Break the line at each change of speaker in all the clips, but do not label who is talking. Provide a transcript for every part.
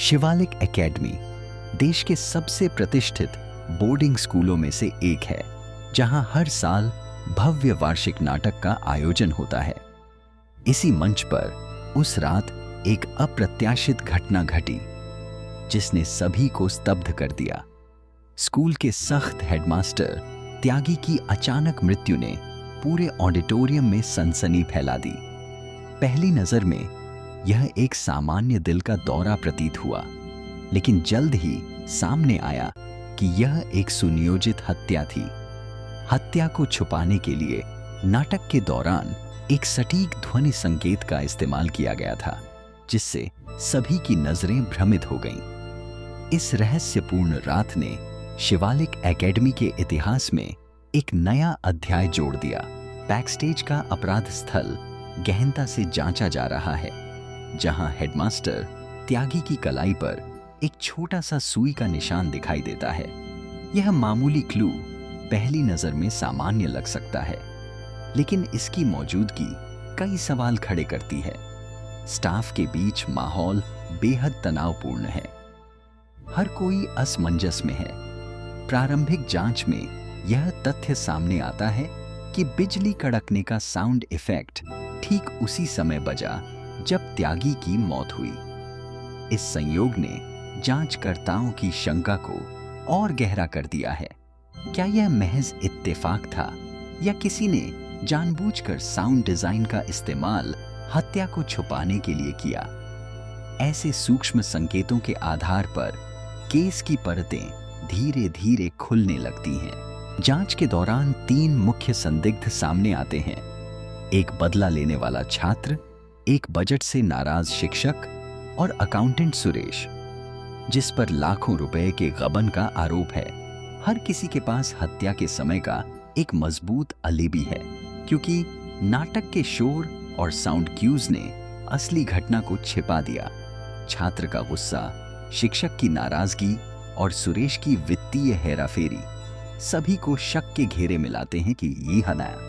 Shivalik academy देश के सबसे प्रतिष्ठित बोर्डिंग स्कूलों में से एक है, जहां हर साल भव्य वार्षिक नाटक का आयोजन होता है। इसी मंच पर उस रात एक अप्रत्याशित घटना घटी, जिसने सभी को स्तब्ध कर दिया। स्कूल के सख्त हेडमास्टर त्यागी की अचानक मृत्यु ने पूरे ऑडिटोरियम में सनसनी फैला दी। पहली नजर में यह एक सामान्य दिल का दौरा प्रतीत हुआ, लेकिन जल्द ही सामने आया कि यह एक सुनियोजित हत्या थी। हत्या को छुपाने के लिए नाटक के दौरान एक सटीक ध्वनि संकेत का इस्तेमाल किया गया था, जिससे सभी की नजरें भ्रमित हो गईं। इस रहस्यपूर्ण रात ने शिवालिक एकेडमी के इतिहास में एक नया अध्याय जोड़ दिया। बैकस्टेज का अपराध स्थल गहनता से जांचा जा रहा है, जहां हेडमास्टर त्यागी की कलाई पर एक छोटा सा सुई का निशान दिखाई देता है। यह मामूली क्लू पहली नजर में सामान्य लग सकता है, लेकिन इसकी मौजूदगी कई सवाल खड़े करती है। स्टाफ के बीच माहौल बेहद तनावपूर्ण है। हर कोई असमंजस में है। प्रारंभिक जांच में यह तथ्य सामने आता है कि बिजली कड़कने का साउंड इफेक्ट ठीक उसी समय बजा जब त्यागी की मौत हुई। इस संयोग ने जांचकर्ताओं की शंका को और गहरा कर दिया है। क्या यह महज इत्तेफाक था, या किसी ने जानबूझकर साउंड डिजाइन का इस्तेमाल हत्या को छुपाने के लिए किया? ऐसे सूक्ष्म संकेतों के आधार पर केस की परतें धीरे धीरे खुलने लगती हैं। जांच के दौरान 3 मुख्य संदिग्ध सामने आते हैं: एक बदला लेने वाला छात्र, एक बजट से नाराज शिक्षक और अकाउंटेंट सुरेश, जिस पर लाखों रुपए के गबन का आरोप है। हर किसी के पास हत्या के समय का एक मजबूत अलीबी है, क्योंकि नाटक के शोर और साउंड क्यूज ने असली घटना को छिपा दिया। छात्र का गुस्सा, शिक्षक की नाराजगी और सुरेश की वित्तीय हेराफेरी सभी को शक के घेरे में लाते हैं कि ये हनाया।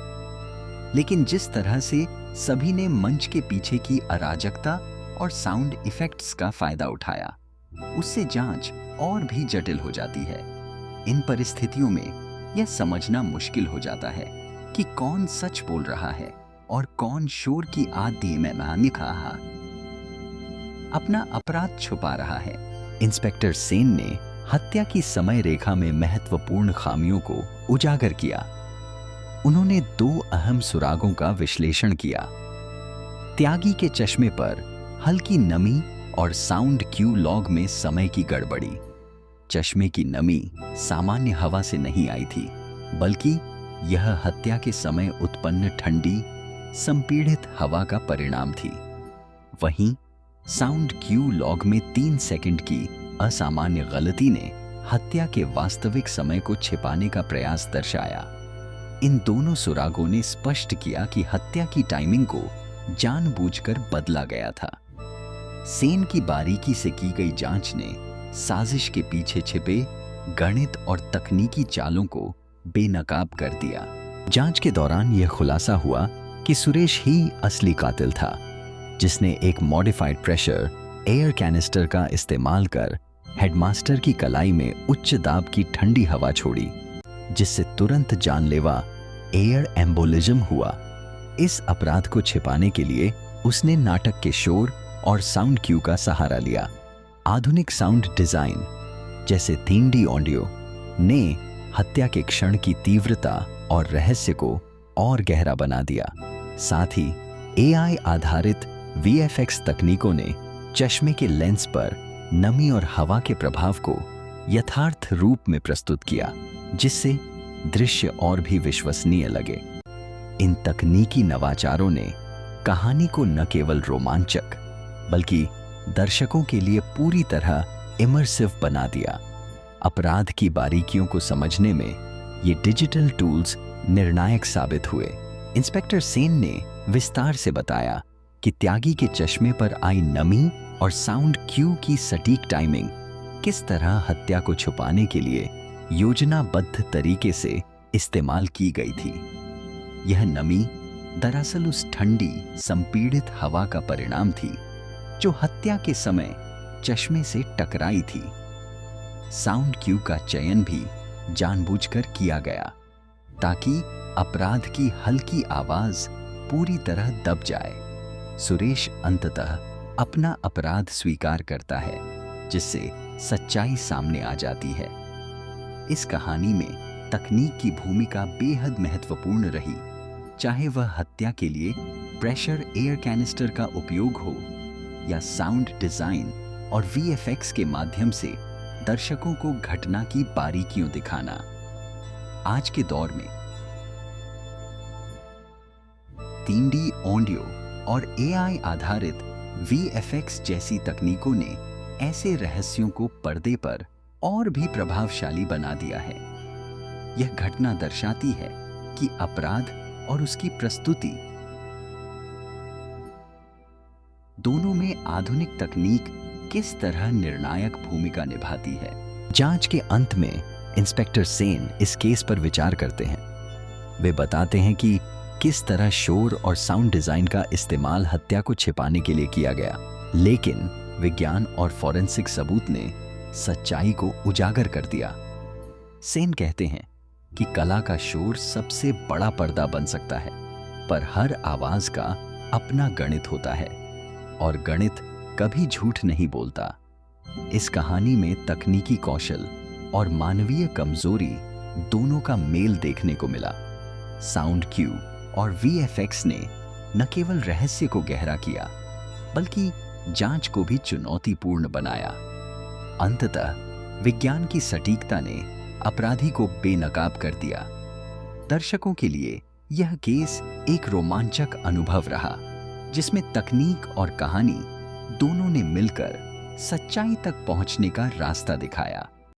लेकिन जिस तरह से सभी ने मंच के पीछे की अराजकता और साउंड इफेक्ट्स का फायदा उठाया, उससे जांच और भी जटिल हो जाती है। इन परिस्थितियों में यह समझना मुश्किल हो जाता है कि कौन सच बोल रहा है और कौन शोर की आदि में अपना अपराध छुपा रहा है। इंस्पेक्टर सेन ने हत्या की समय रेखा में महत्वपूर्ण खामियों को उजागर किया। उन्होंने 2 अहम सुरागों का विश्लेषण किया: त्यागी के चश्मे पर हल्की नमी और साउंड क्यू लॉग में समय की गड़बड़ी। चश्मे की नमी सामान्य हवा से नहीं आई थी, बल्कि यह हत्या के समय उत्पन्न ठंडी, संपीड़ित हवा का परिणाम थी। वहीं साउंड क्यू लॉग में 3 सेकंड की असामान्य गलती ने हत्या के वास्तविक समय को छिपाने का प्रयास दर्शाया। इन दोनों सुरागों ने स्पष्ट किया कि हत्या की टाइमिंग को जानबूझकर बदला गया था। सेन की बारीकी से की गई जांच ने साजिश के पीछे छिपे गणित और तकनीकी चालों को बेनकाब कर दिया। जांच के दौरान यह खुलासा हुआ कि सुरेश ही असली कातिल था, जिसने एक मॉडिफाइड प्रेशर एयर कैनिस्टर का इस्तेमाल कर हेडमास्टर की कलाई में उच्च दाब की ठंडी हवा छोड़ी, जिससे तुरंत जानलेवा एयर एम्बोलिज्म हुआ। इस अपराध को छिपाने के लिए उसने नाटक के शोर और साउंड क्यू का सहारा लिया। आधुनिक साउंड डिजाइन जैसे 3D ऑडियो ने हत्या के क्षण की तीव्रता और रहस्य को और गहरा बना दिया। साथ ही AI आधारित VFX तकनीकों ने चश्मे के लेंस पर नमी और हवा के प्रभाव को यथार्थ रूप में प्रस्तुत किया, जिससे दृश्य और भी विश्वसनीय लगे। इन तकनीकी नवाचारों ने कहानी को न केवल रोमांचक बल्कि दर्शकों के लिए पूरी तरह इमर्सिव बना दिया। अपराध की बारीकियों को समझने में ये डिजिटल टूल्स निर्णायक साबित हुए। इंस्पेक्टर सेन ने विस्तार से बताया कि त्यागी के चश्मे पर आई नमी और साउंड क्यू की सटीक टाइमिंग किस तरह हत्या को छुपाने के लिए योजनाबद्ध तरीके से इस्तेमाल की गई थी। यह नमी दरअसल उस ठंडी, संपीड़ित हवा का परिणाम थी जो हत्या के समय चश्मे से टकराई थी। साउंड क्यू का चयन भी जानबूझकर किया गया ताकि अपराध की हल्की आवाज पूरी तरह दब जाए। सुरेश अंततः अपना अपराध स्वीकार करता है, जिससे सच्चाई सामने आ जाती है। इस कहानी में तकनीक की भूमिका बेहद महत्वपूर्ण रही, चाहे वह हत्या के लिए प्रेशर एयर कैनिस्टर का उपयोग हो या साउंड डिजाइन और वीएफएक्स के माध्यम से दर्शकों को घटना की बारीकियों दिखाना। आज के दौर में 3D ऑडियो और एआई आधारित वीएफएक्स जैसी तकनीकों ने ऐसे रहस्यों को पर्दे पर और भी प्रभावशाली बना दिया है। यह घटना दर्शाती है कि अपराध और उसकी प्रस्तुति दोनों में आधुनिक तकनीक किस तरह निर्णायक भूमिका निभाती है। जांच के अंत में इंस्पेक्टर सेन इस केस पर विचार करते हैं। वे बताते हैं कि किस तरह शोर और साउंड डिजाइन का इस्तेमाल हत्या को छिपाने के लिए किया गया, लेकिन विज्ञान और फॉरेंसिक सबूत ने सच्चाई को उजागर कर दिया। सेन कहते हैं कि कला का शोर सबसे बड़ा पर्दा बन सकता है, पर हर आवाज का अपना गणित होता है और गणित कभी झूठ नहीं बोलता। इस कहानी में तकनीकी कौशल और मानवीय कमजोरी दोनों का मेल देखने को मिला। साउंड क्यू और वीएफएक्स ने न केवल रहस्य को गहरा किया, बल्कि जांच को भी चुनौतीपूर्ण बनाया। अंततः विज्ञान की सटीकता ने अपराधी को बेनकाब कर दिया। दर्शकों के लिए यह केस एक रोमांचक अनुभव रहा, जिसमें तकनीक और कहानी दोनों ने मिलकर सच्चाई तक पहुंचने का रास्ता दिखाया।